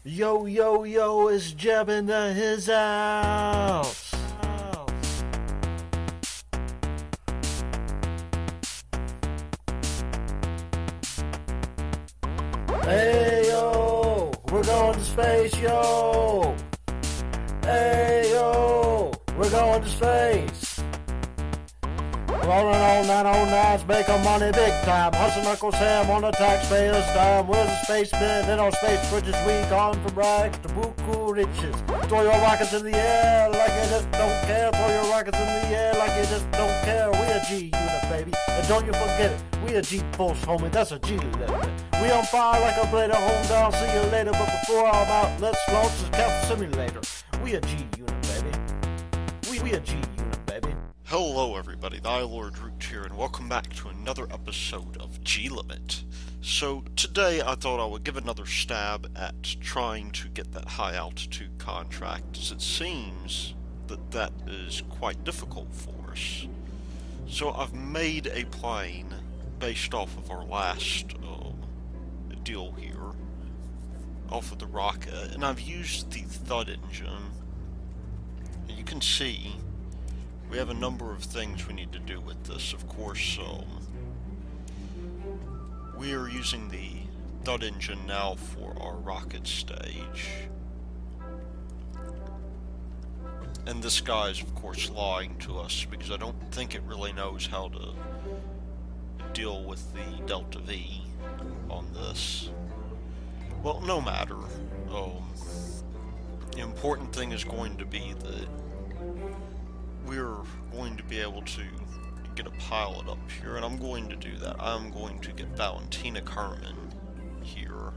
Yo, yo, yo, it's Jeb in his house. Hey, yo, we're going to space, yo. Hey, yo, we're going to space. Rolling on 909s, making money big time. Hustle Uncle Sam on the taxpayer's dime. We're the spacemen in our space bridges. We gone from rags to buku riches. Throw your rockets in the air like you just don't care. Throw your rockets in the air like you just don't care. We a G unit, baby. And don't you forget it. We a G force, homie. That's a G level. We on fire like a blade of home down. See you later. But before I'm out, let's launch the Cap Simulator. We a G unit, baby. We a G unit, baby. Hello everybody, the iLord Root here, and welcome back to another episode of G-Limit. So, today I thought I would give another stab at trying to get that high altitude contract, as it seems that is quite difficult for us. So I've made a plane based off of our last deal here, off of the rocket, and I've used the Thud engine. And you can see we have a number of things we need to do with this. Of course, we are using the Thud engine now for our rocket stage. And this guy is, of course, lying to us because I don't think it really knows how to deal with the Delta V on this. Well, no matter. The important thing is going to be that we're going to be able to get a pilot up here, and I'm going to do that. I'm going to get Valentina here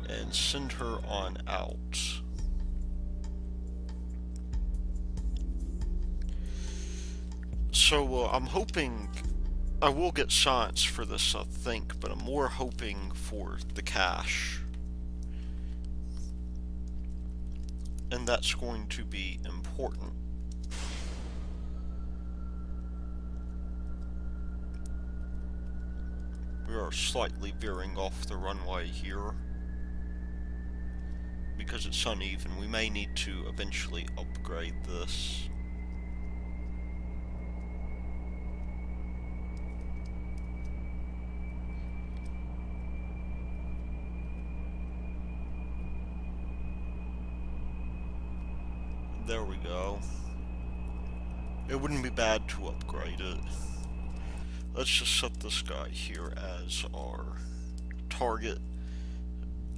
and send her on out. So I'm hoping I will get science for this, I think, but I'm more hoping for the cash. And that's going to be important. We are slightly veering off the runway here because it's uneven. We may need to eventually upgrade this. There we go. It wouldn't be bad to upgrade it. Let's just set this guy here as our target.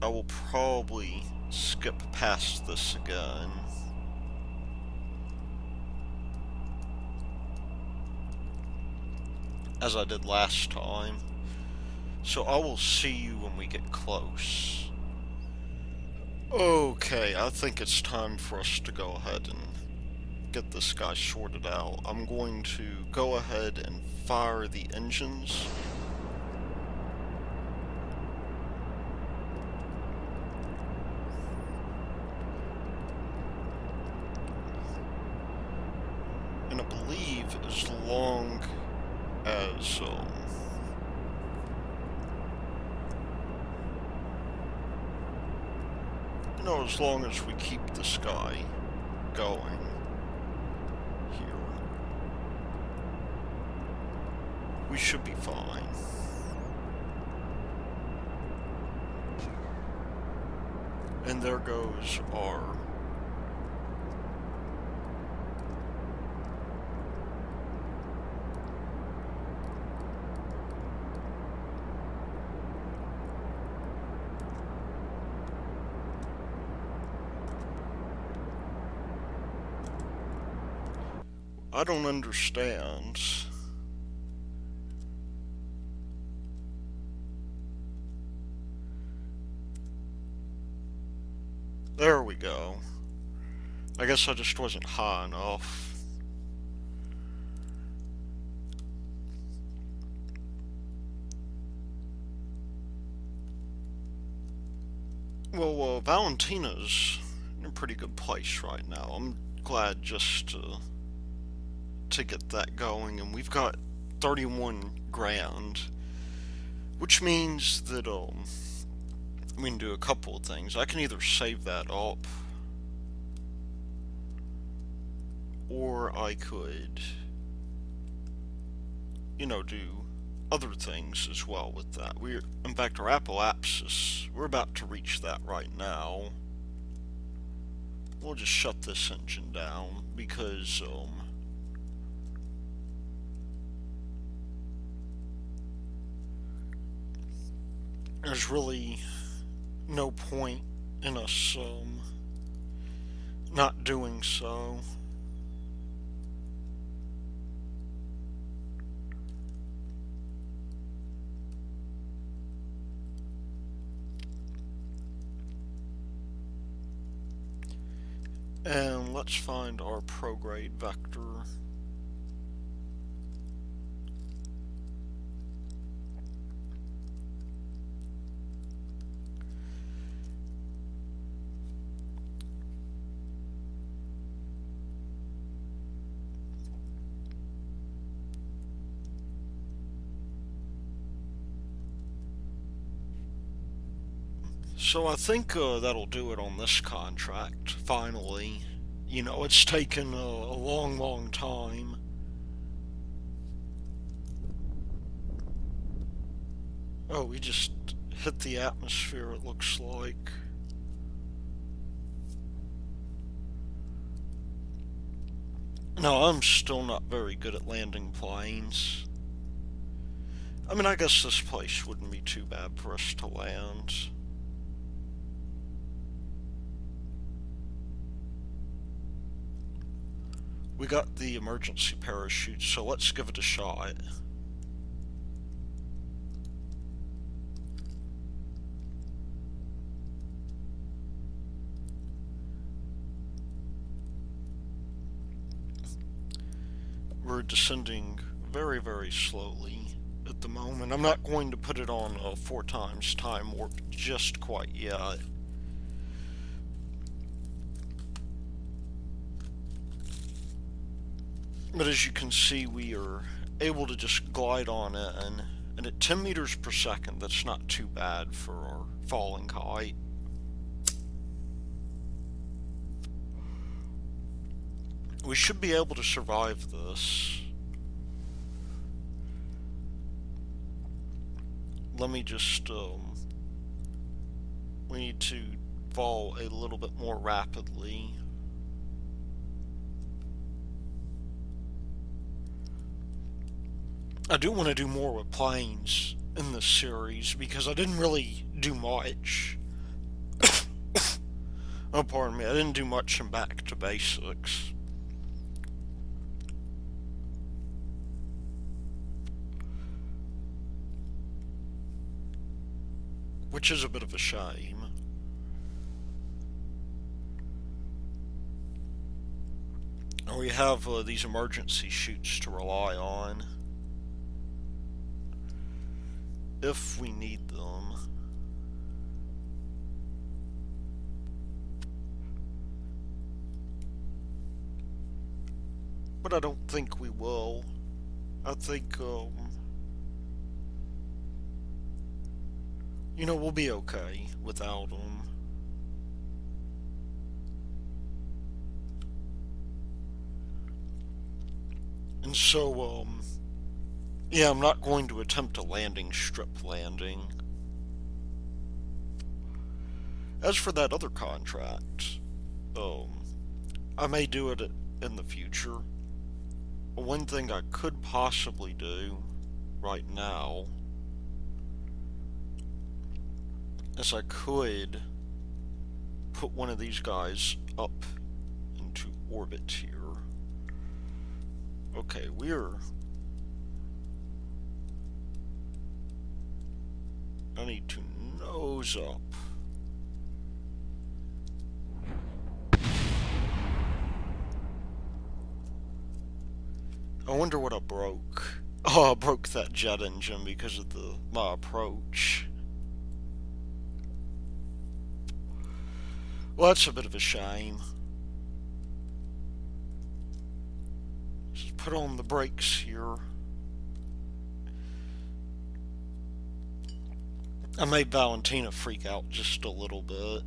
I will probably skip past this again. As I did last time. So I will see you when we get close. Okay, I think it's time for us to go ahead and get this guy sorted out. I'm going to go ahead and fire the engines. And I believe as long as as long as we keep this guy going here, we should be fine. And there goes our I don't understand. There we go. I guess I just wasn't high enough. Well, Valentina's in a pretty good place right now. I'm glad just to get that going, and we've got 31 grand, which means that we can do a couple of things. I can either save that up, or I could, do other things as well with that. In fact, our apoapsis, we're about to reach that right now. We'll just shut this engine down because, there's really no point in us, not doing so. And let's find our prograde vector. So I think that'll do it on this contract, finally. It's taken a long, long time. Oh, we just hit the atmosphere, it looks like. No, I'm still not very good at landing planes. I mean, I guess this place wouldn't be too bad for us to land. We got the emergency parachute, so let's give it a shot. We're descending very, very slowly at the moment. I'm not going to put it on 4 times time warp just quite yet. But as you can see, we are able to just glide on it, and at 10 meters per second, that's not too bad for our falling height. We should be able to survive this. Let me just, we need to fall a little bit more rapidly. I do want to do more with planes in this series because I didn't really do much. Oh, pardon me, I didn't do much in Back to Basics. Which is a bit of a shame. We have these emergency chutes to rely on if we need them. But I don't think we will. I think, we'll be okay without them. And so, yeah, I'm not going to attempt a landing strip landing. As for that other contract, I may do it in the future. One thing I could possibly do right now is I could put one of these guys up into orbit here. Okay, I need to nose up. I wonder what I broke. Oh, I broke that jet engine because of my approach. Well, that's a bit of a shame. Just put on the brakes here. I made Valentina freak out just a little bit.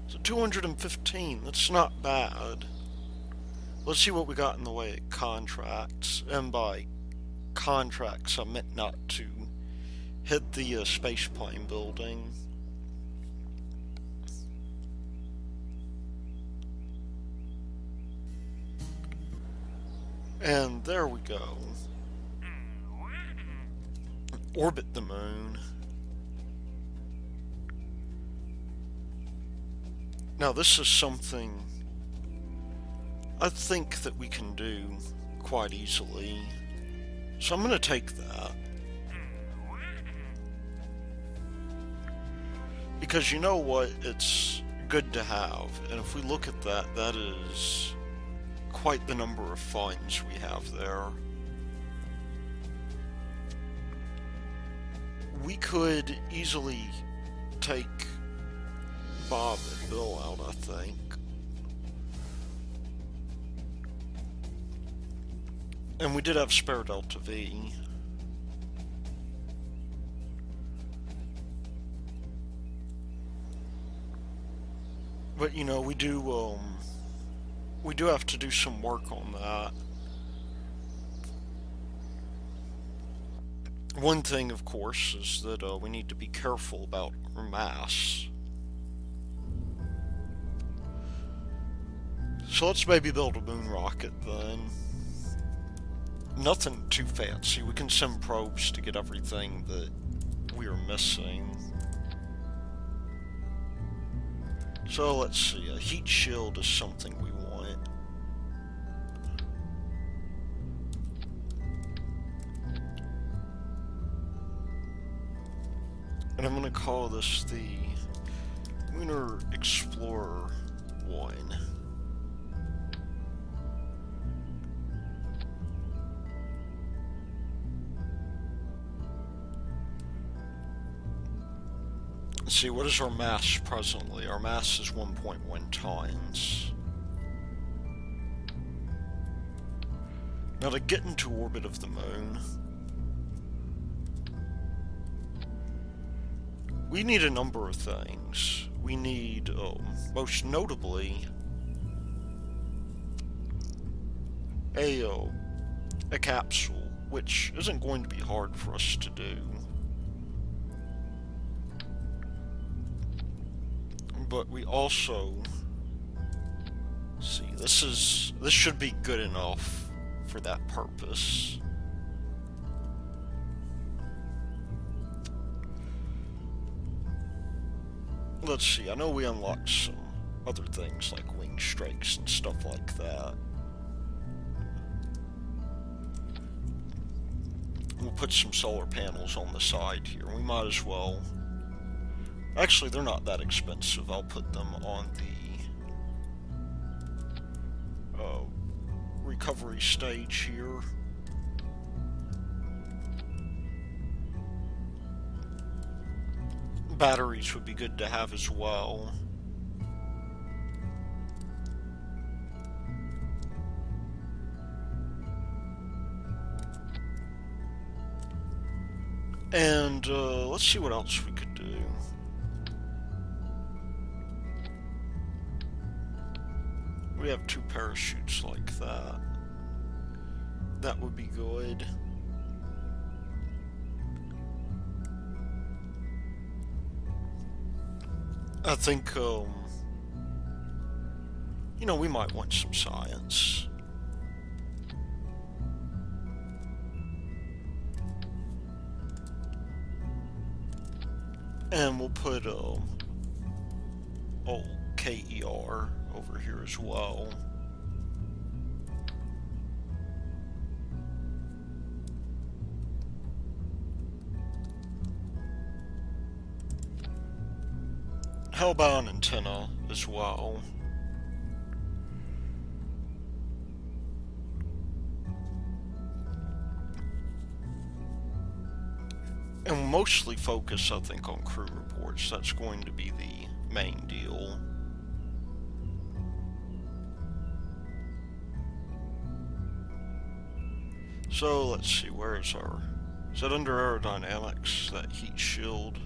So 215, that's not bad. Let's see what we got in the way of contracts. And by contracts, I meant not to hit the spaceplane building. And there we go. Orbit the moon. Now this is something I think that we can do quite easily. So I'm going to take that. Because you know what? It's good to have. And if we look at that, that is quite the number of funds we have there. We could easily take Bob and Bill out, I think. And we did have spare Delta V. But you know, we do have to do some work on that. One thing, of course, is that we need to be careful about our mass. So let's maybe build a moon rocket then. Nothing too fancy. We can send probes to get everything that we are missing. So let's see, a heat shield is something we want. And I'm going to call this the Lunar Explorer 1. Let's see, what is our mass presently? Our mass is 1.1 tons. Now to get into orbit of the moon, we need a number of things. We need, most notably, a capsule, which isn't going to be hard for us to do. But we also, see, this should be good enough for that purpose. Let's see, I know we unlocked some other things like wing strikes and stuff like that. We'll put some solar panels on the side here. We might as well. Actually, they're not that expensive. I'll put them on the recovery stage here. Batteries would be good to have as well. And let's see what else we could do. We have 2 parachutes like that. That would be good. I think, you know, we might want some science. And we'll put, KER over here as well. How about an antenna as well? And mostly focus, I think, on crew reports. That's going to be the main deal. So let's see, where is our... Is that under aerodynamics, that heat shield?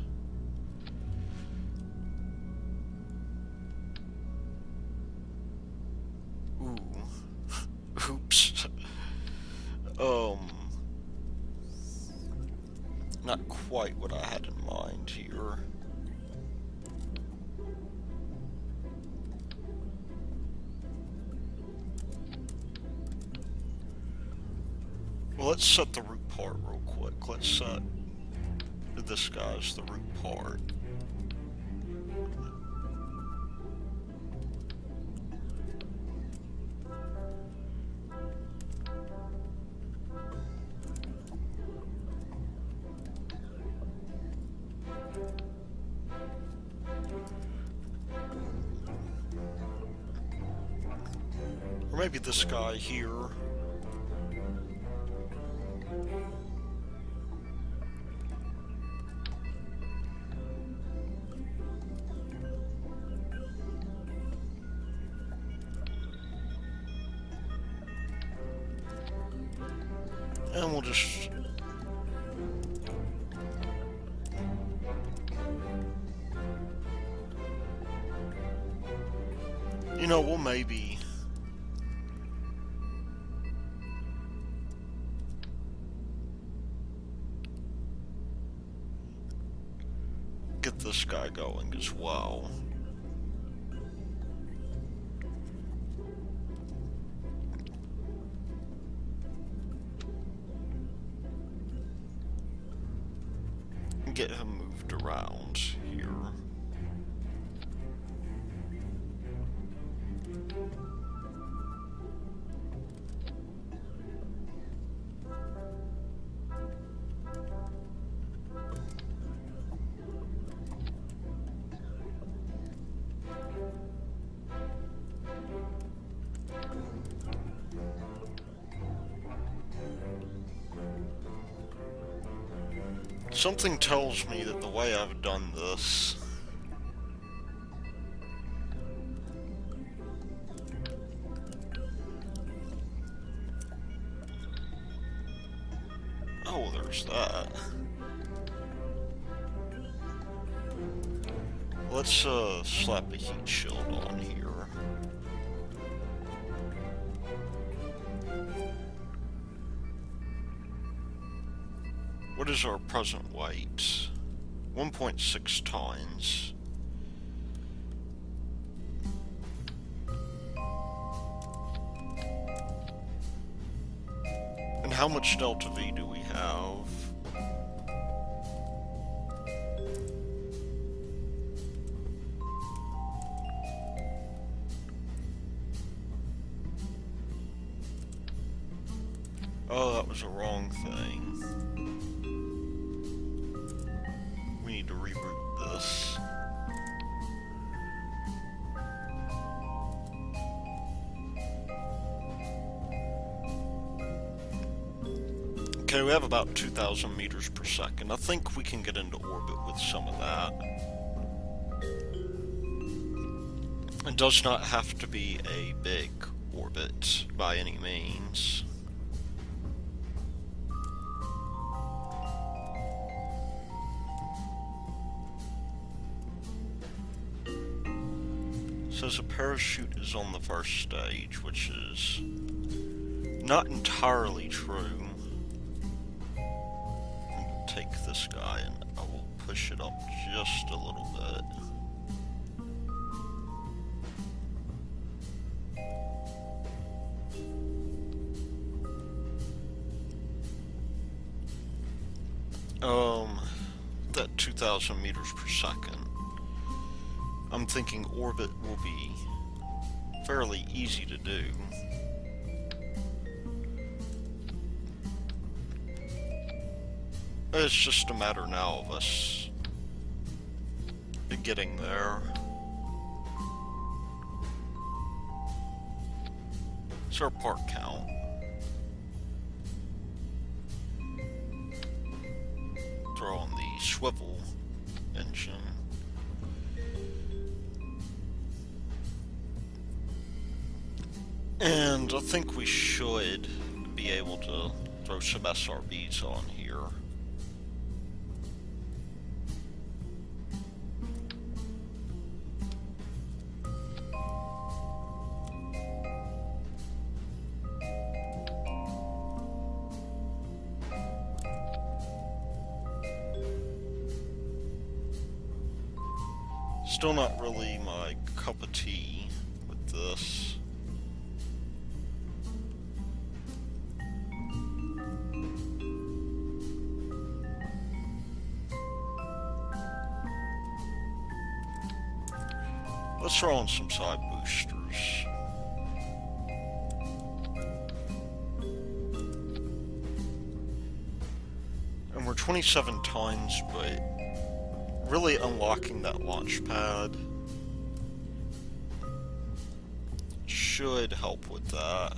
Ooh. Oops. Not quite what I had in mind here. Well, let's set the root part real quick. Let's set this guy as the root part. Or maybe this guy here. And we'll just... You know, we'll maybe... get this guy going as well. Get him moved around here. Something tells me that the way I've done this oh, there's that. Let's slap a heat shield on here. What is our present weight? 1.6 tons. And how much delta V do we have? Oh, that was a wrong thing. We need to reroute this. Okay, we have about 2,000 meters per second. I think we can get into orbit with some of that. It does not have to be a big orbit by any means. Says a parachute is on the first stage, which is not entirely true. Take this guy and I will push it up just a little bit. That 2,000 meters per second. I'm thinking orbit will be fairly easy to do. It's just a matter now of us getting there. It's our part count. Throw on the swivel engine. And I think we should be able to throw some SRBs on here. Still not really my cup of tea with this. Let's throw on some side boosters. And we're 27 tons, but really unlocking that launch pad should help with that.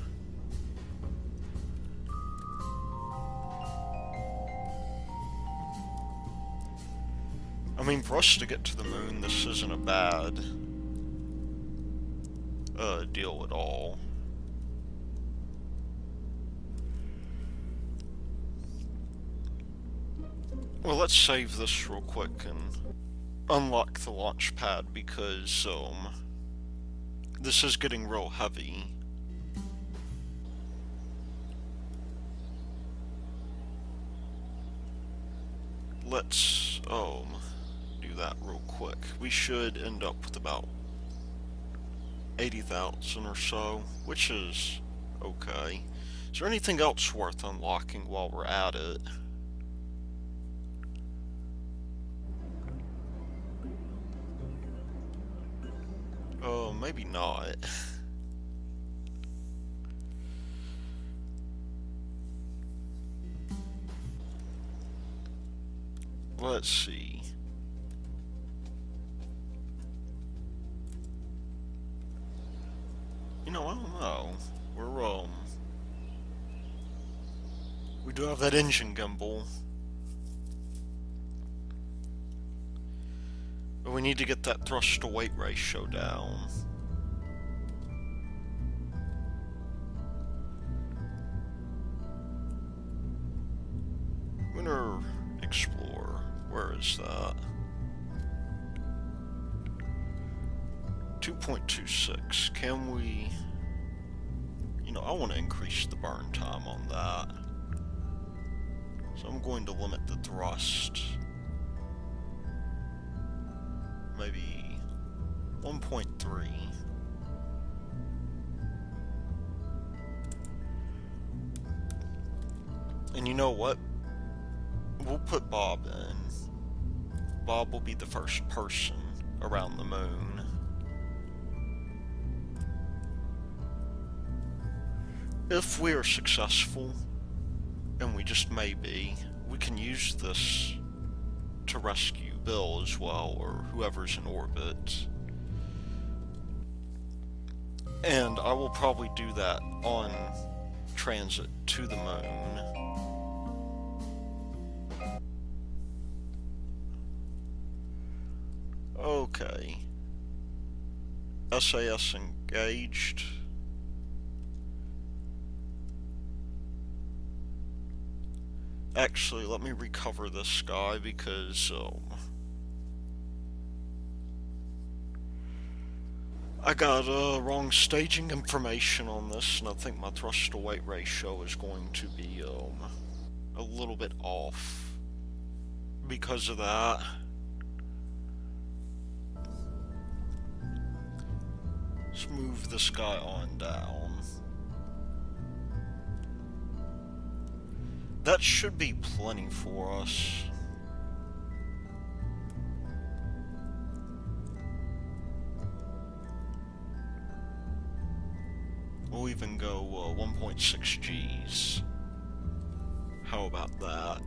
I mean, for us to get to the moon, this isn't a bad deal at all. Well, let's save this real quick and unlock the launch pad because this is getting real heavy. Let's do that real quick. We should end up with about 80,000 or so, which is okay. Is there anything else worth unlocking while we're at it? Oh, maybe not. Let's see. You know, I don't know. We do have that engine gimbal. But we need to get that thrust to weight ratio down. Lunar Explorer, where is that? 2.26. Can we... You know, I want to increase the burn time on that. So I'm going to limit the thrust. Maybe 1.3. And you know what? We'll put Bob in. Bob will be the first person around the moon. If we are successful, and we just may be, we can use this to rescue Bill as well, or whoever's in orbit. And I will probably do that on transit to the moon. Okay. SAS engaged. Actually, let me recover this guy because I got wrong staging information on this, and I think my thrust to weight ratio is going to be a little bit off because of that. Let's move this guy on down. That should be plenty for us. We'll even go 1.6 Gs. How about that?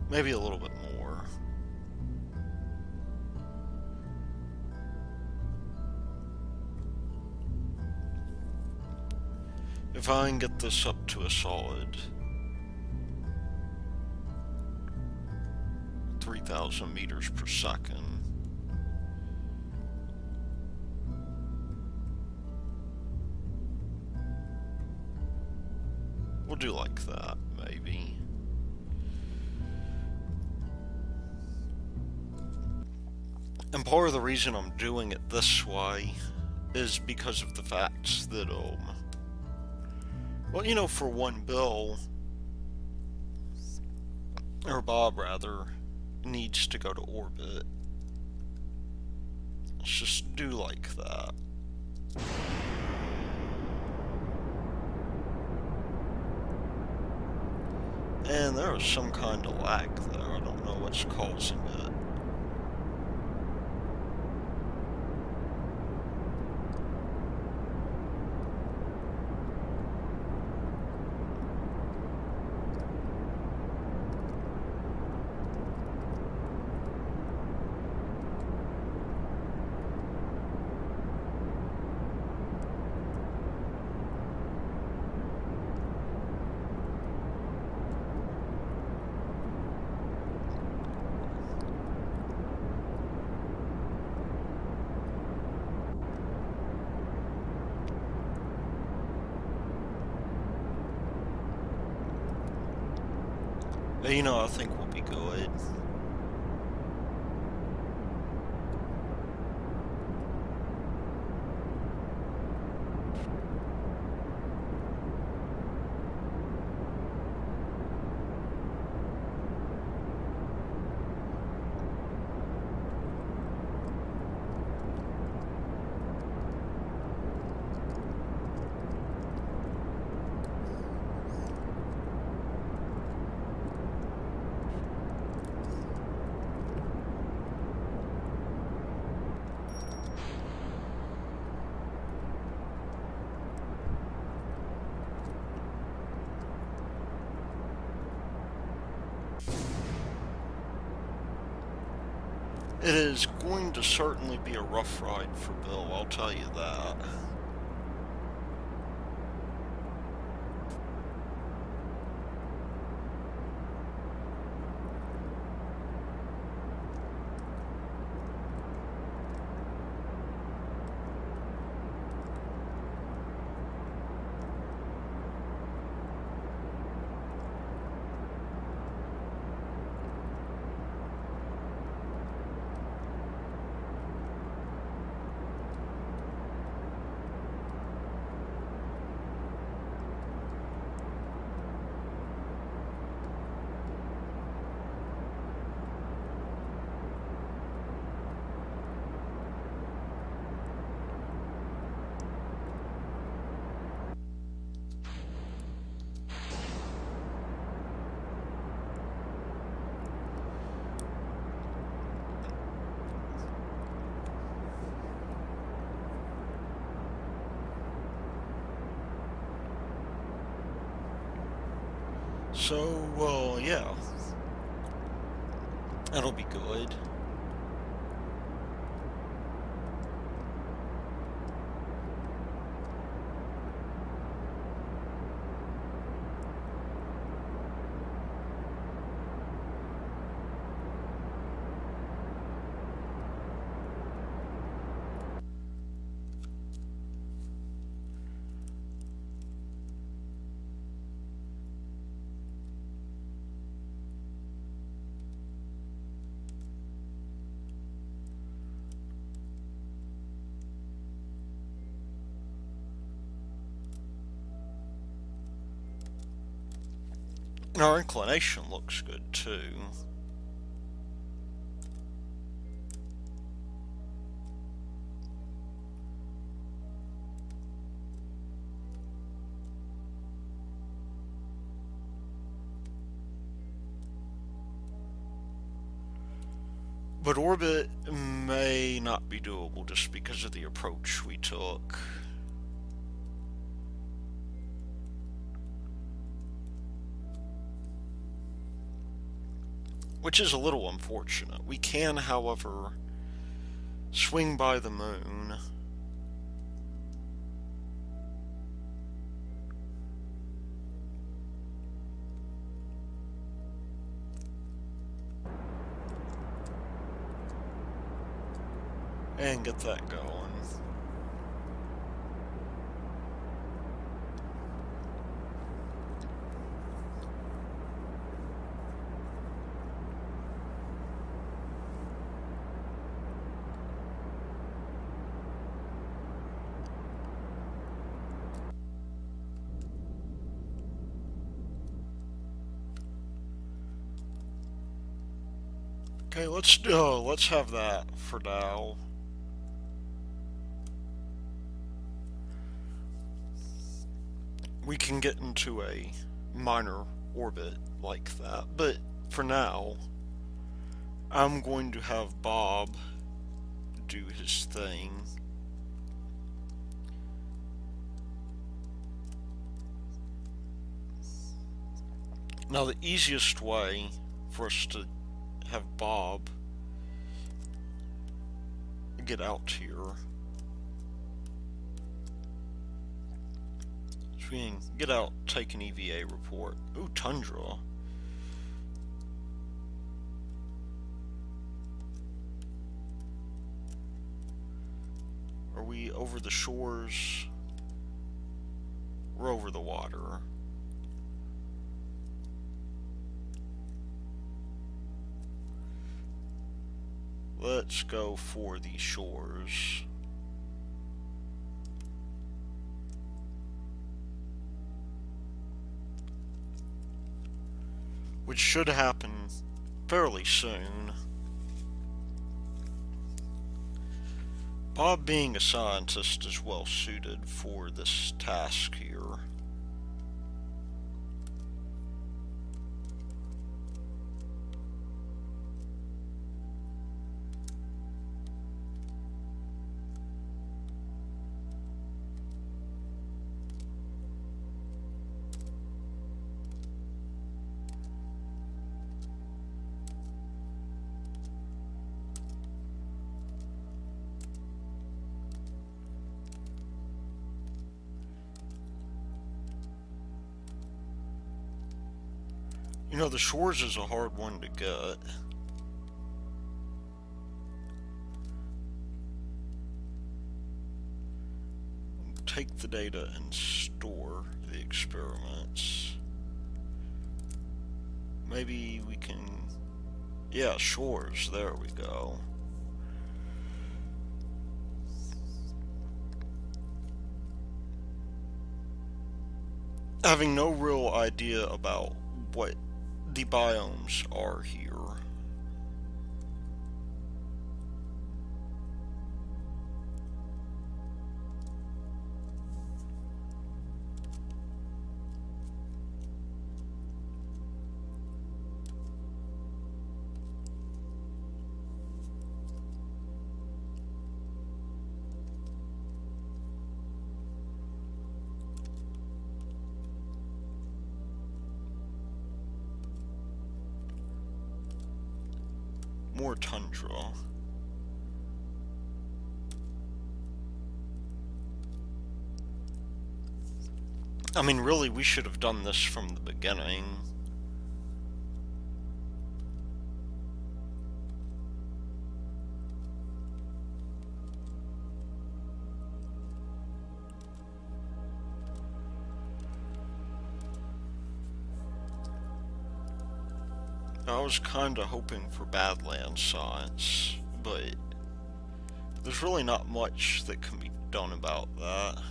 Maybe a little bit more. If I can get this up to a solid 3,000 meters per second, do like that, maybe. And part of the reason I'm doing it this way is because of the fact that, well, you know, for one, Bill, or Bob rather, needs to go to orbit. Let's just do like that. And there is some kind of lag there. I don't know what's causing it. You know, I think we'll be good. It is going to certainly be a rough ride for Bill, I'll tell you that. So, yeah. That'll be good. Our inclination looks good too. But orbit may not be doable just because of the approach we took. Which is a little unfortunate. We can, however, swing by the moon. And get that going. Okay, let's have that for now. We can get into a minor orbit like that, but for now, I'm going to have Bob do his thing. Now, the easiest way for us to have Bob get out here so we can get out, take an EVA report. Ooh, Tundra. Are we over the shores? We're over the water. Let's go for the shores. Which should happen fairly soon. Bob, being a scientist, is well suited for this task here. You know, the shores is a hard one to get. Take the data and store the experiments. Maybe we can... Yeah, shores, there we go. Having no real idea about what the biomes are here. More tundra. I mean, really, we should have done this from the beginning. I was kinda hoping for Badlands science, but there's really not much that can be done about that.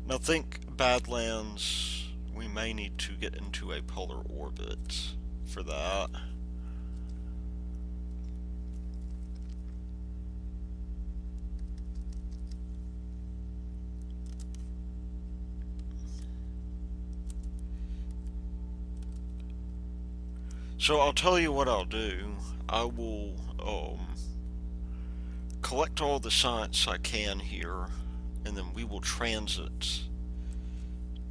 Now think Badlands, we may need to get into a polar orbit for that. So I'll tell you what I'll do. I will collect all the science I can here, and then we will transit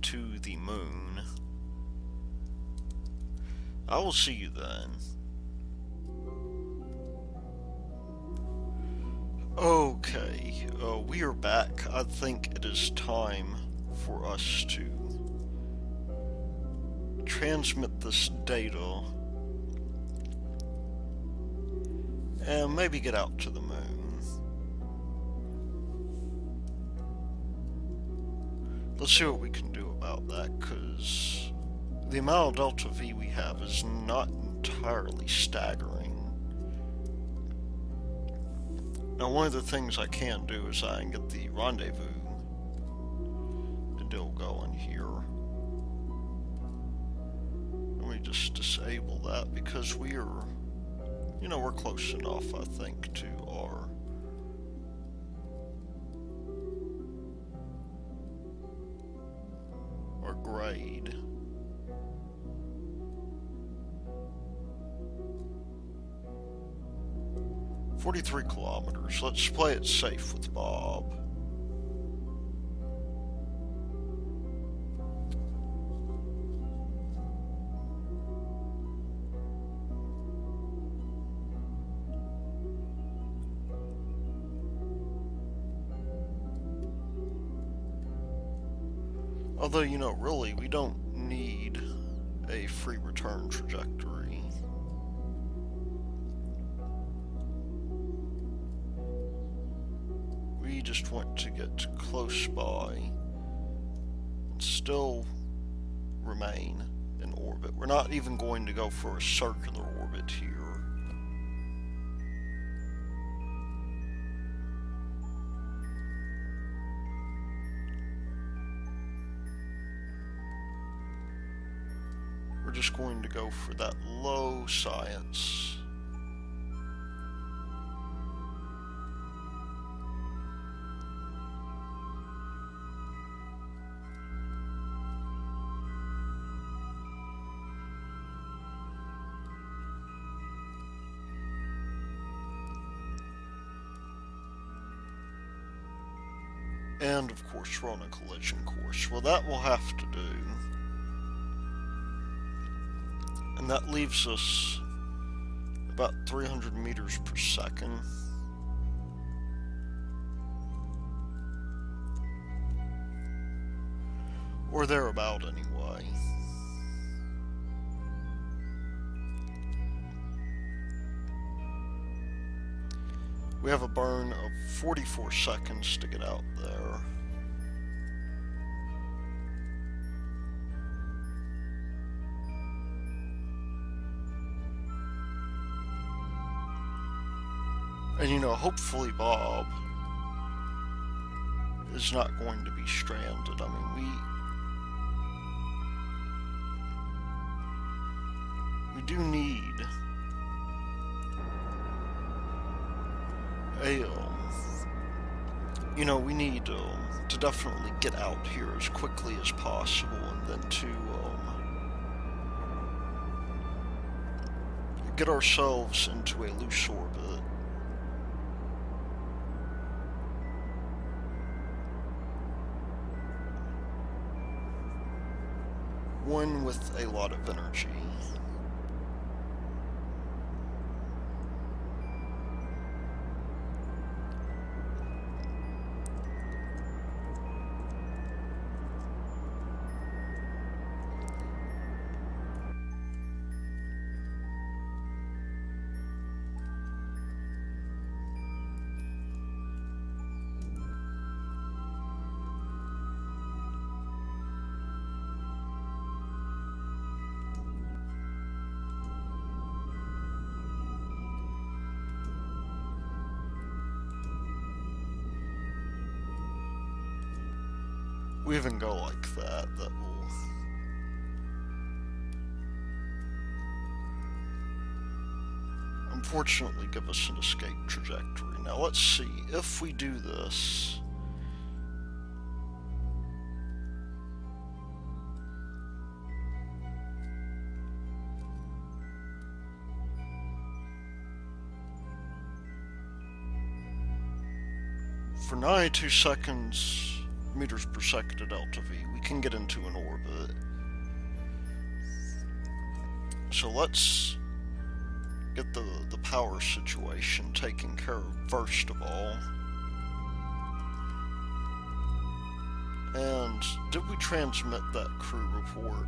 to the moon. I will see you then. Okay, we are back. I think it is time for us to transmit this data and maybe get out to the moon. Let's see what we can do about that, because the amount of delta V we have is not entirely staggering. Now, one of the things I can do is I can get the rendezvous deal going here. Let me just disable that because we're close enough, I think, to our grade. "43 kilometers. Let's play it safe with Bob." Although, really, we don't need a free return trajectory. We just want to get close by and still remain in orbit. We're not even going to go for a circular orbit here. We're just going to go for that low science. And of course, we're on a collision course. Well, that will have to do. And that leaves us about 300 meters per second. Or thereabout, anyway. We have a burn of 44 seconds to get out there. And hopefully Bob is not going to be stranded. I mean, we do need we need to definitely get out here as quickly as possible, and then to get ourselves into a loose orbit. One with a lot of energy. We even go like that, that will unfortunately give us an escape trajectory. Now let's see, if we do this, for 92 meters per second at delta V, we can get into an orbit. So let's get the power situation taken care of first of all. And did we transmit that crew report?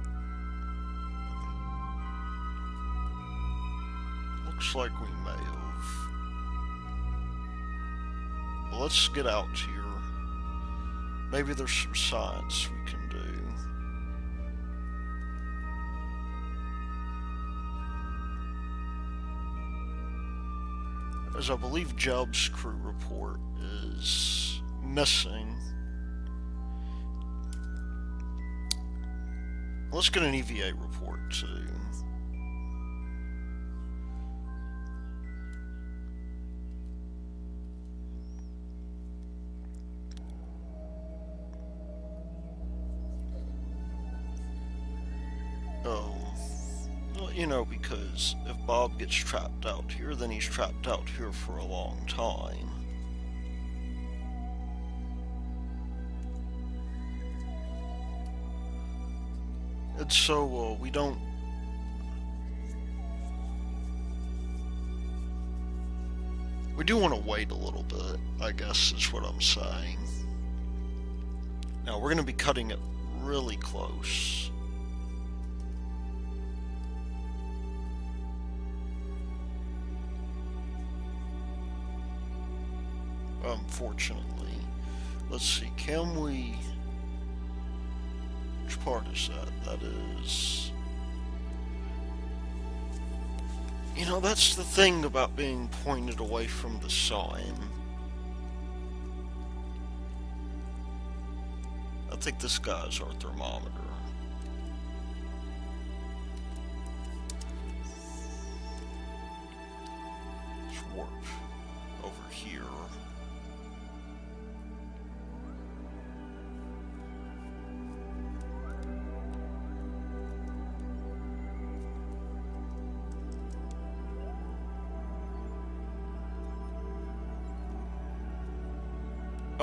Looks like we may have. Well, let's get out here. Maybe there's some science we can do. as I believe Jeb's crew report is missing. Let's get an EVA report too. Oh, well, you know, because if Bob gets trapped out here, then he's trapped out here for a long time. And so, we do want to wait a little bit, I guess is what I'm saying. Now, we're going to be cutting it really close. Unfortunately. Let's see, can we... Which part is that? That is... You know, that's the thing about being pointed away from the sign. I think this guy's our thermometer. Let's warp over here.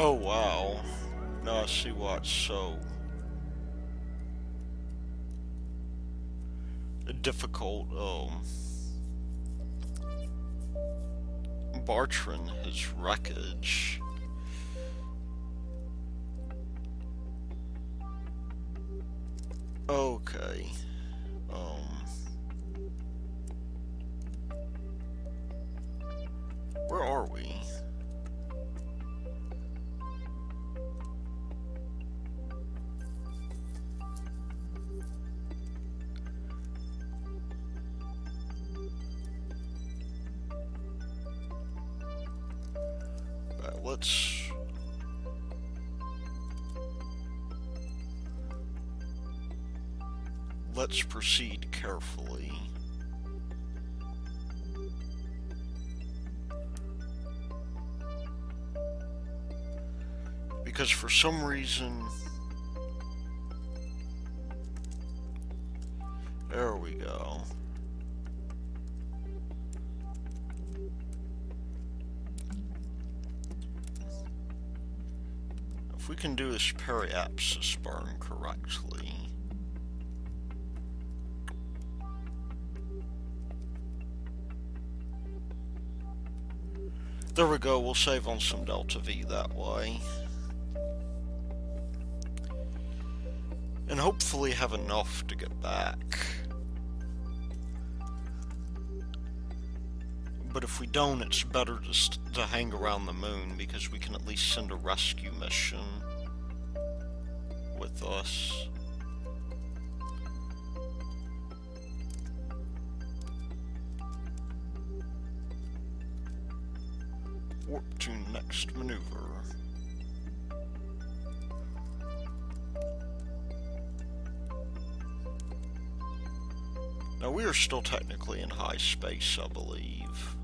Oh wow. Now I see why it's so difficult. Bartran, his wreckage. Okay. Where are we? Let's proceed carefully. Because for some reason... There we go. If we can do this periapsis burn correctly... There we go, we'll save on some Delta V that way. And hopefully have enough to get back. But if we don't, it's better just to hang around the moon, because we can at least send a rescue mission with us. Warp to next maneuver. Now we are still technically in high space, I believe.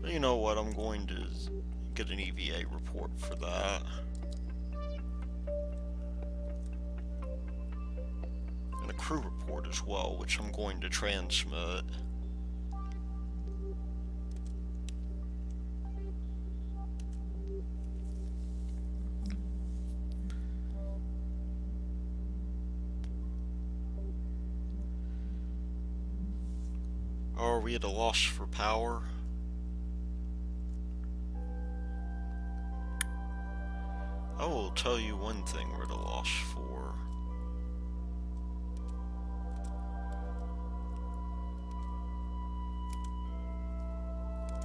But you know what, I'm going to get an EVA report for that. And a crew report as well, which I'm going to transmit. Are we at a loss for power? I will tell you one thing we're at a loss for.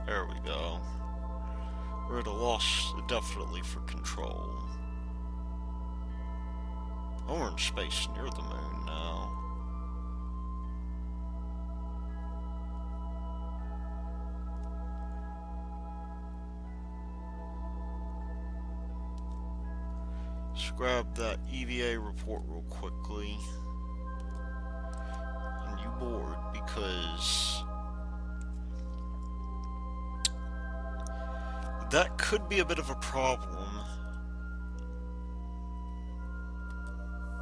There we go. We're at a loss, definitely, for control. Oh, we're in space near the moon. now. Let's grab that EVA report real quickly. And you board because that could be a bit of a problem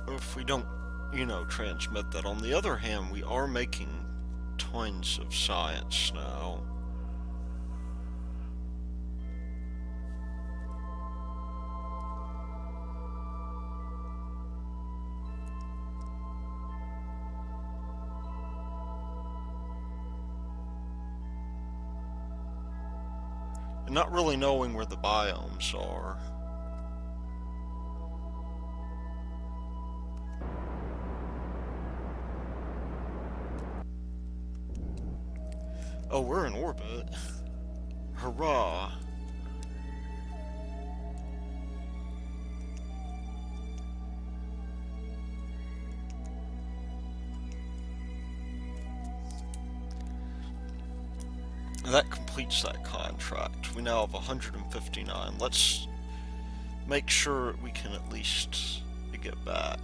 if we don't, transmit that. On the other hand, we are making tons of science now. And not really knowing where the biomes are. Oh, we're in orbit. Hurrah. That completes that contract. We now have 159. Let's make sure we can at least get back.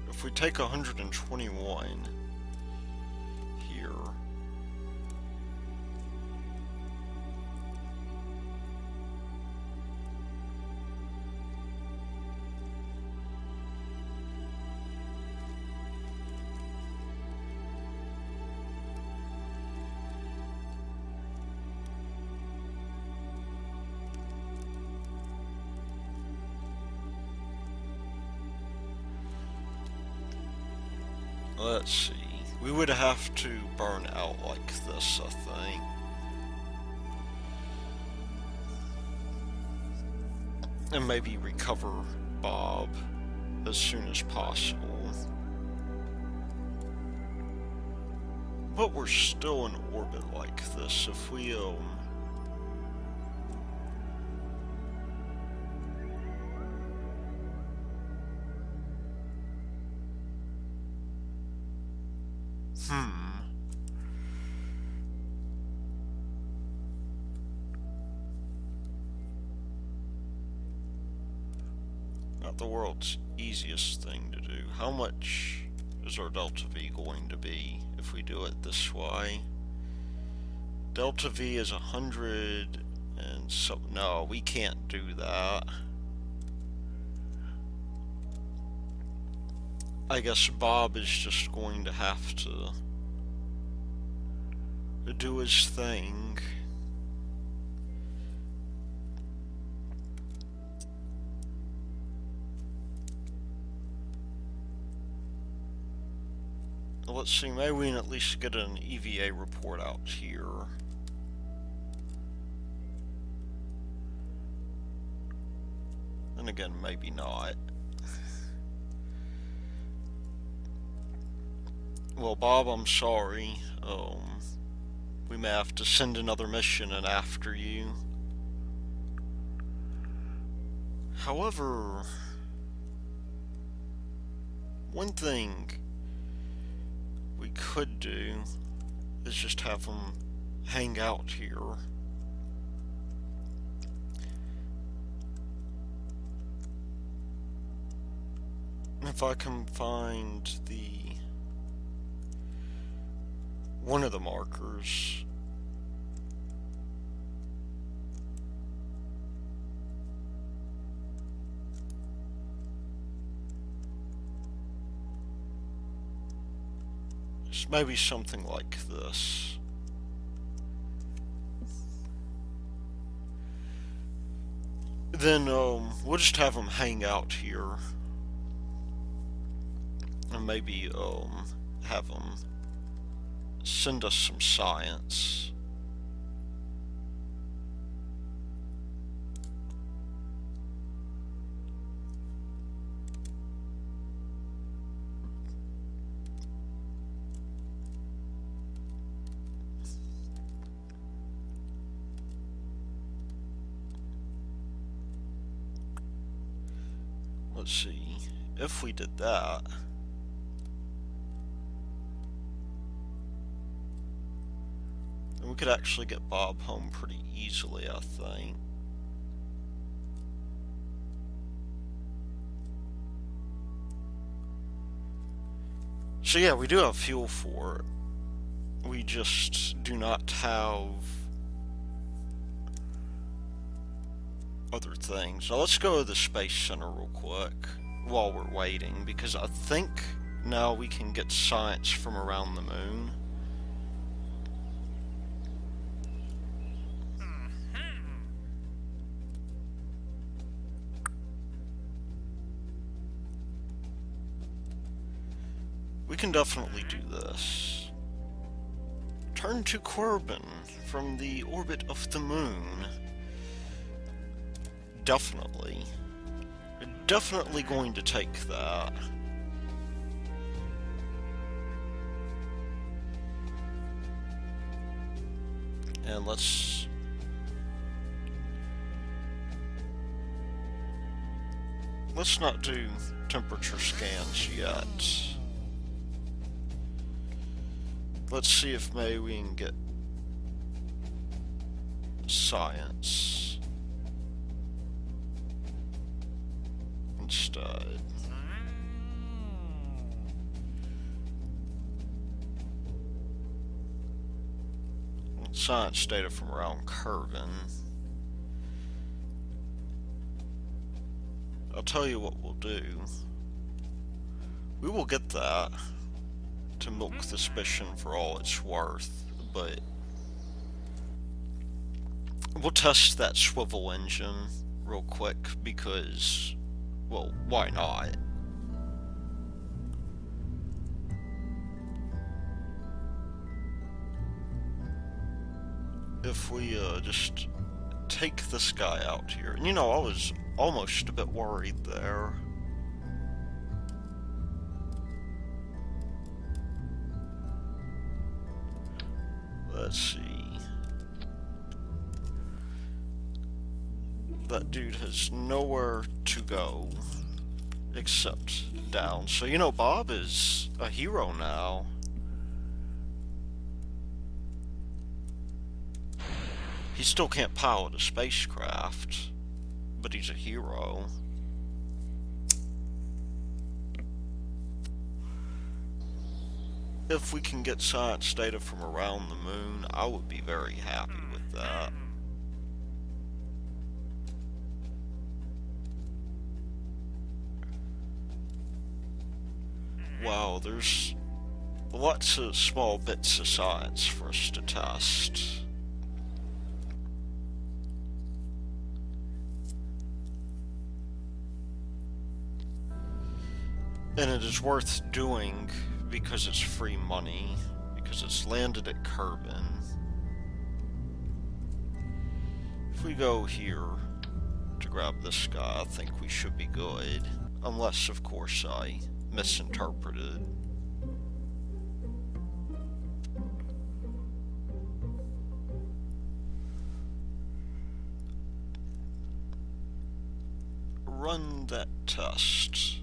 If we take 121 here, let's see, we would have to burn out like this, I think. And maybe recover Bob as soon as possible. But we're still in orbit like this. If we, Not the world's easiest thing to do. How much is our delta V going to be if we do it this way? Delta V is 100 and so, no, we can't do that. I guess Bob is just going to have to do his thing. Let's see, maybe we can at least get an EVA report out here. Then again, maybe not. Well, Bob, I'm sorry. We may have to send another mission in after you. However, one thing we could do is just have them hang out here. If I can find one of the markers. It's maybe something like this. Then we'll just have them hang out here. And maybe have them send us some science. Let's see, if we did that, And we could actually get Bob home pretty easily, I think. So yeah, we do have fuel for it. We just do not have other things. Now let's go to the Space Center real quick while we're waiting, because I think now we can get science from around the moon. We can definitely do this. Turn to Corbin from the orbit of the moon. Definitely. Definitely going to take that. And let's not do temperature scans yet. Let's see if maybe we can get science instead. Science data from around Kerbin. I'll tell you what we'll do. We will get that to milk suspicion for all it's worth, but we'll test that swivel engine real quick because, well, why not? If we just take this guy out here, and you know, I was almost a bit worried there. Let's see. That dude has nowhere to go except down. So, you know, Bob is a hero now. He still can't pilot a spacecraft, but he's a hero. If we can get science data from around the moon, I would be very happy with that. Wow, there's lots of small bits of science for us to test. And it is worth doing because it's free money, because it's landed at Kerbin. If we go here to grab this guy, I think we should be good. Unless, of course, I misinterpreted. Run that test.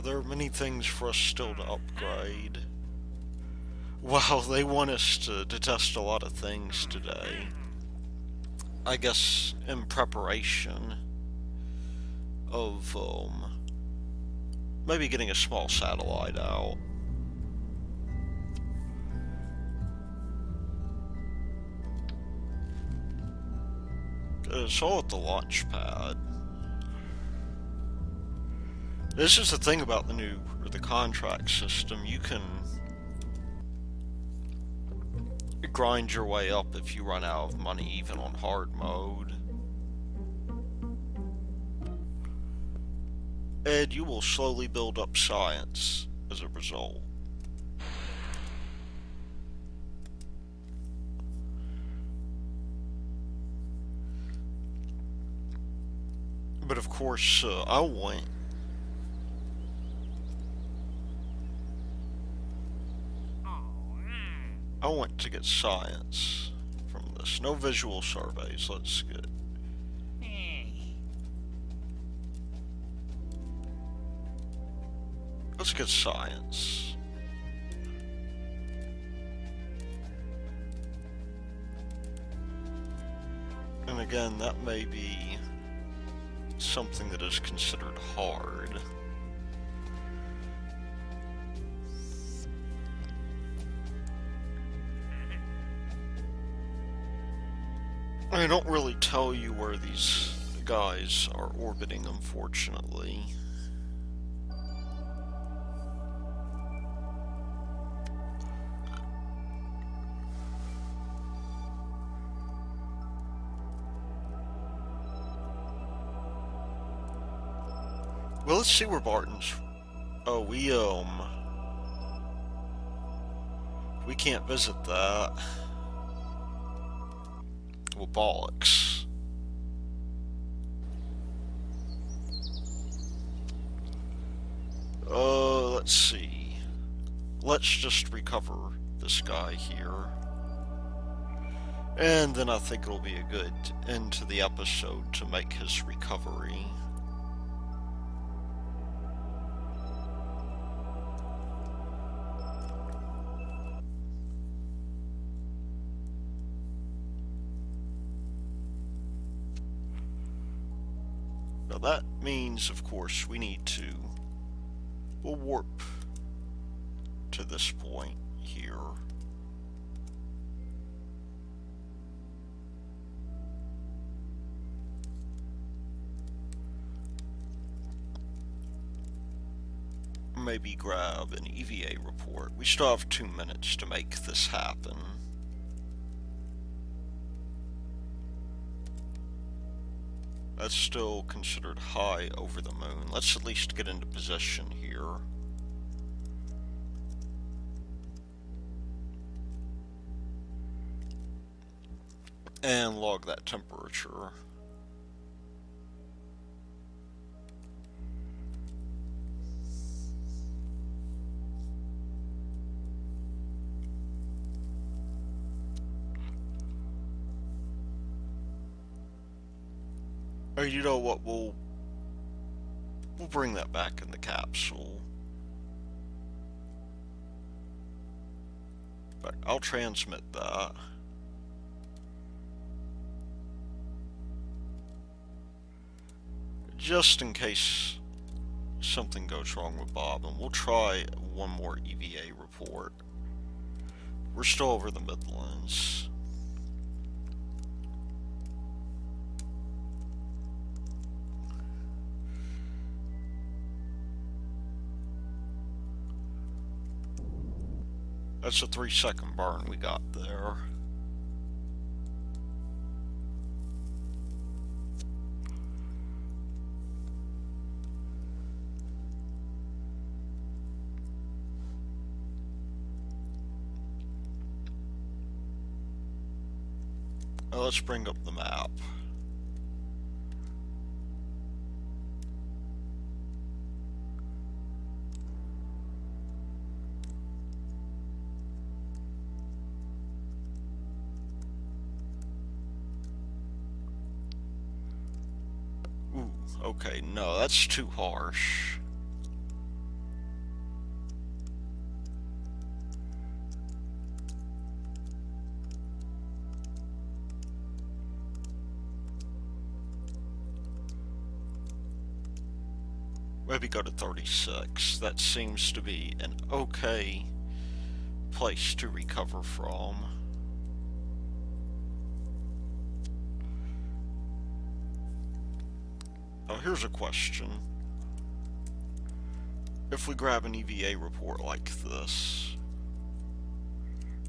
There are many things for us still to upgrade. Wow, they want us to test a lot of things today. I guess in preparation of maybe getting a small satellite out. It's all at the launch pad. This is the thing about the contract system. You can grind your way up if you run out of money, even on hard mode. And you will slowly build up science as a result. But of course, I want to get science from this. No visual surveys. Let's get Let's get science. And again, that may be something that is considered hard. I don't really tell you where these guys are orbiting, unfortunately. Well, let's see where Barton's... Oh, we can't visit that. Well, bollocks. Let's see. Let's just recover this guy here. And then I think it'll be a good end to the episode to make his recovery. Now that means, of course, we'll warp to this point here. Maybe grab an EVA report. We still have 2 minutes to make this happen. That's still considered high over the moon. Let's at least get into position here. And log that temperature. Or you know what, we'll bring that back in the capsule. But I'll transmit that. Just in case something goes wrong with Bob, and we'll try one more EVA report. We're still over the Midlands. That's a 3-second burn we got there. Now let's bring up the map. Ooh, okay, no, that's too harsh. Maybe go to 36. That seems to be an okay place to recover from. Oh, here's a question. If we grab an EVA report like this,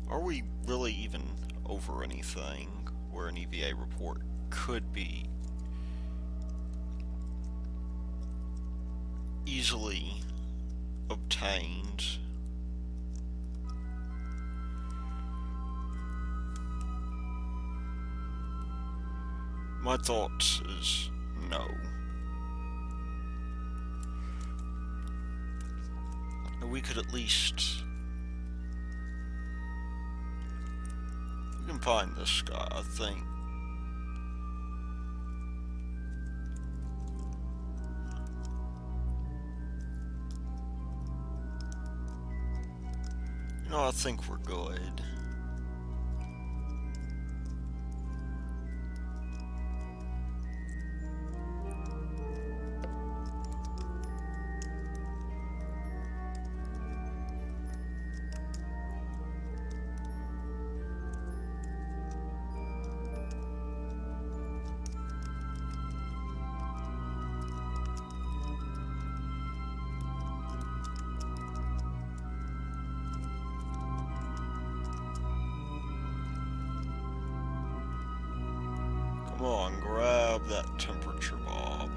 are we really even over anything where an EVA report could be easily obtained? My thought is no. We could at least... we can find this guy, I think. No, I think we're good. Come on, grab that temperature bob.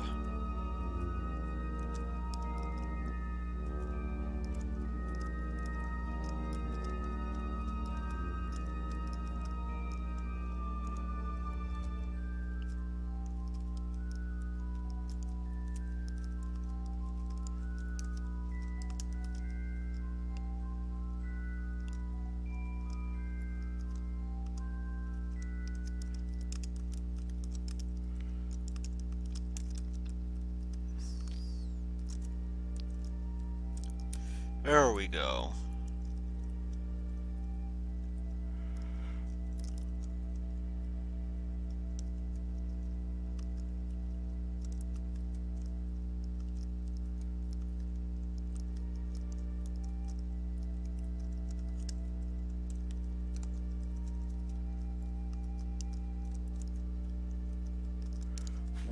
There we go.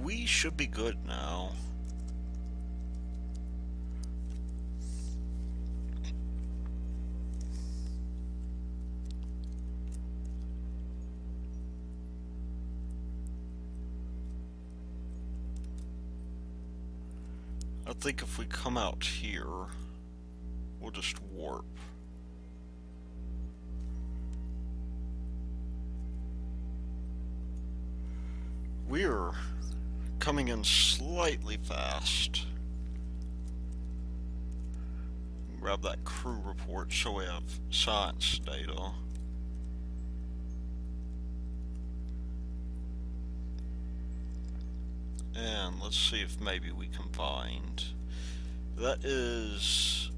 We should be good now. I think if we come out here, we'll just warp. We're coming in slightly fast. Grab that crew report so we have science data. And let's see if maybe we can find. That is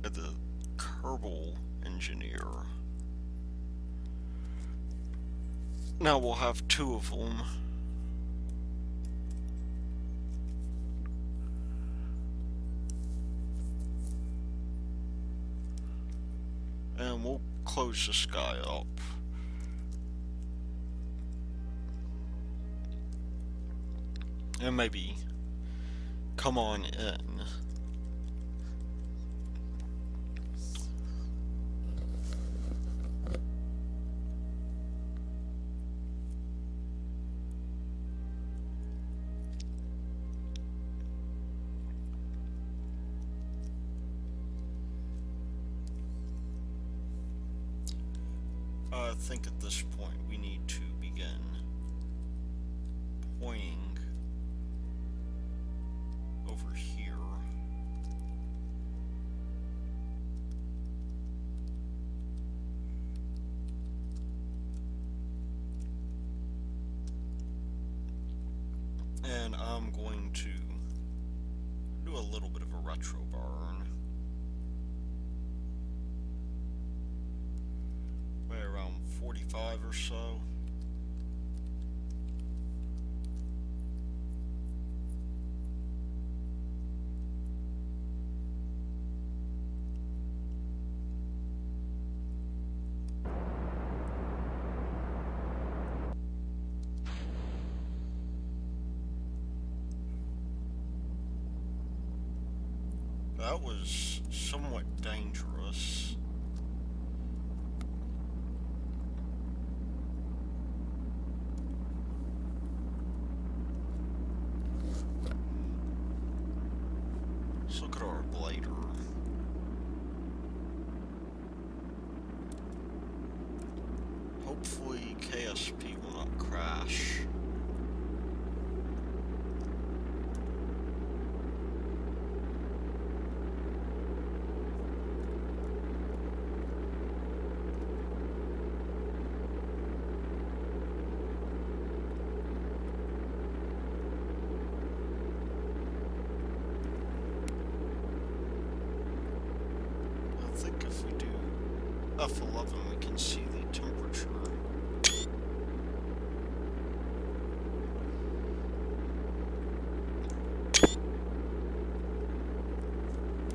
the Kerbal engineer. Now we'll have two of them. And we'll close this guy up. And maybe come on in. I think at this point we need to begin pointing over here. And I'm going to do a little bit of a retro burn. Maybe around 45 or so. That was somewhat dangerous. Let's look at our blader. Hopefully KSP will not crash. I think if we do F11 we can see the temperature.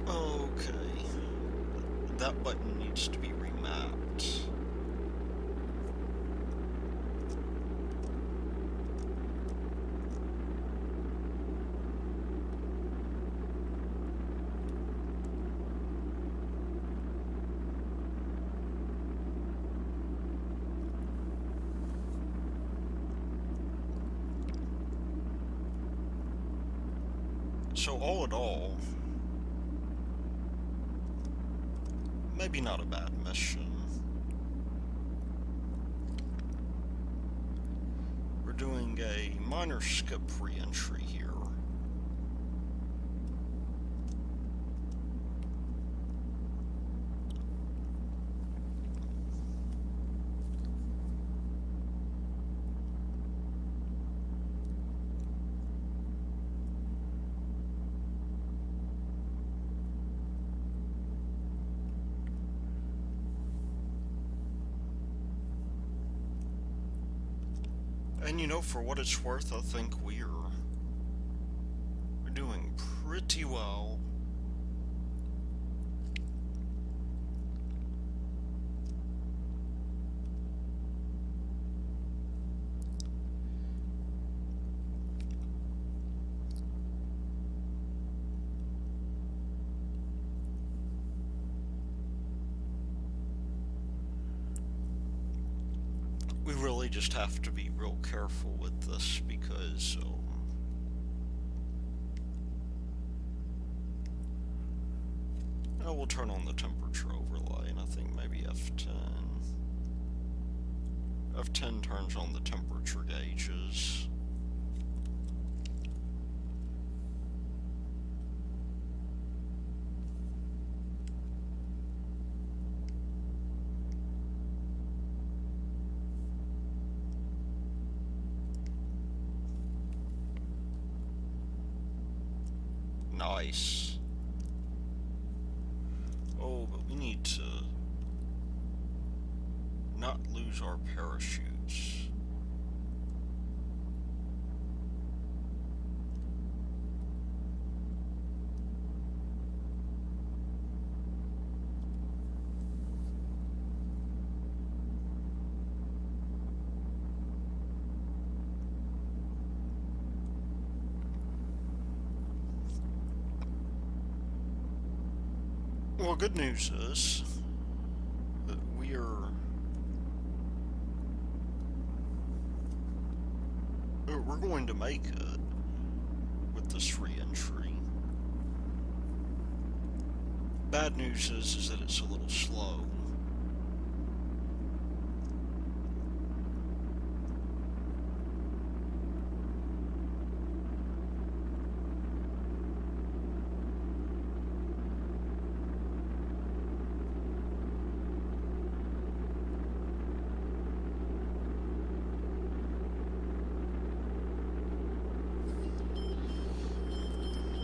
Okay. That button needs to be remapped. So all in all, maybe not a bad mission. We're doing a minor skip re-entry here. And you know, for what it's worth, I think we're doing pretty well. We really just have to be real careful with this because we'll turn on the temperature overlay, and I think maybe F10. F10 turns on the temperature gauges. Nice. Oh, but we need to not lose our parachutes. Well, good news is that we're going to make it with this re-entry. Bad news is that it's a little slow.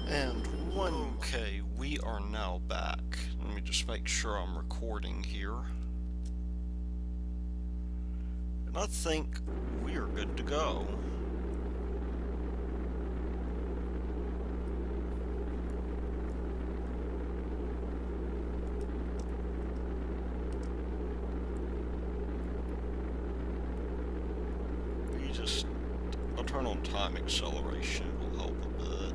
And okay, we are now back. Let me just make sure I'm recording here. And I think we are good to go. I'll turn on time acceleration, it'll help a bit.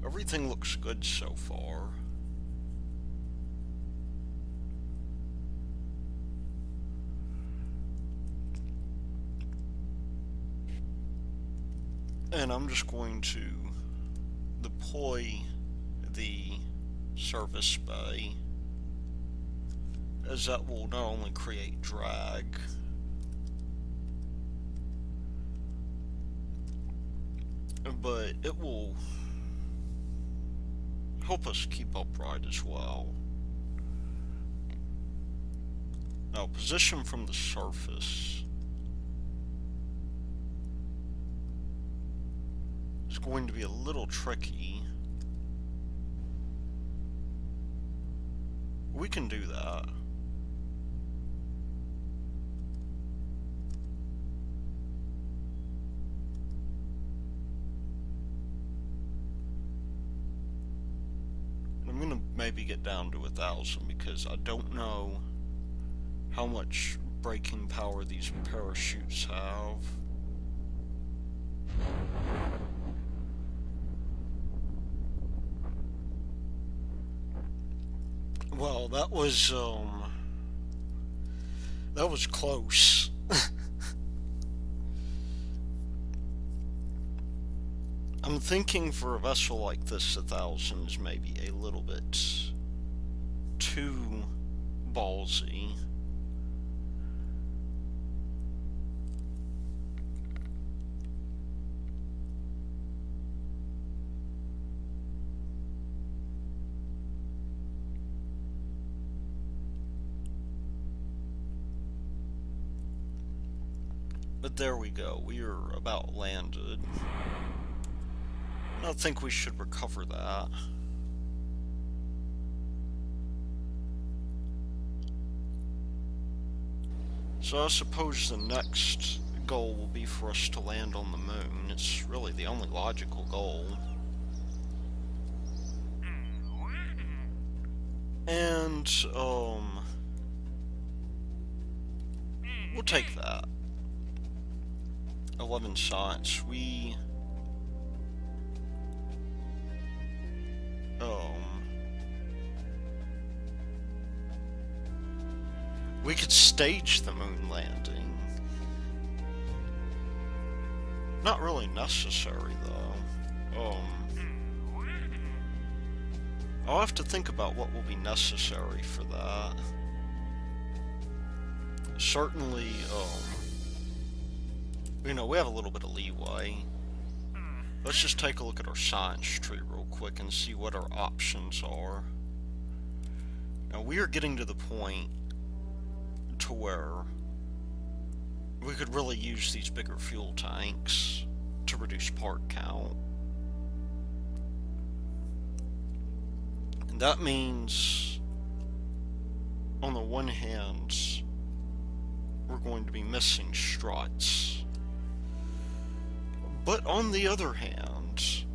Everything looks good so far. And I'm just going to deploy the service bay, as that will not only create drag, but it will help us keep upright as well. Now, position from the surface is going to be a little tricky. We can do that. I'm gonna maybe get down to 1,000 because I don't know how much braking power these parachutes have. Well, that was close. I'm thinking for a vessel like this, 1,000 is maybe a little bit too ballsy. But there we go, we are about landed. I think we should recover that. So I suppose the next goal will be for us to land on the moon. It's really the only logical goal. And, we'll take that. 11 science. We could stage the moon landing. Not really necessary, though. I'll have to think about what will be necessary for that. Certainly, you know, we have a little bit of leeway. Let's just take a look at our science tree real quick and see what our options are. Now, we are getting to the point to where we could really use these bigger fuel tanks to reduce part count. And that means, on the one hand, we're going to be missing struts. But on the other hand,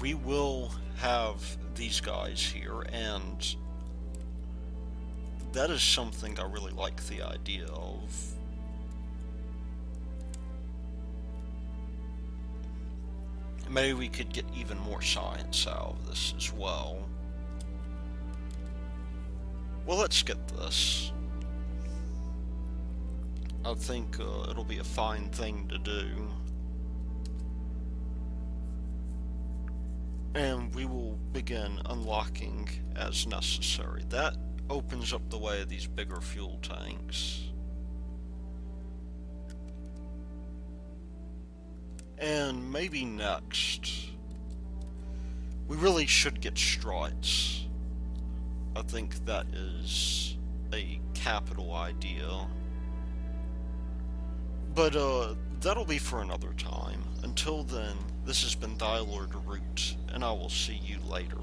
we will have these guys here, and that is something I really like the idea of. Maybe we could get even more science out of this as well. Well, let's get this. I think it'll be a fine thing to do. And we will begin unlocking as necessary. That opens up the way of these bigger fuel tanks. And maybe next, we really should get struts. I think that is a capital idea. But that'll be for another time. Until then, this has been Thy Lord Root, and I will see you later.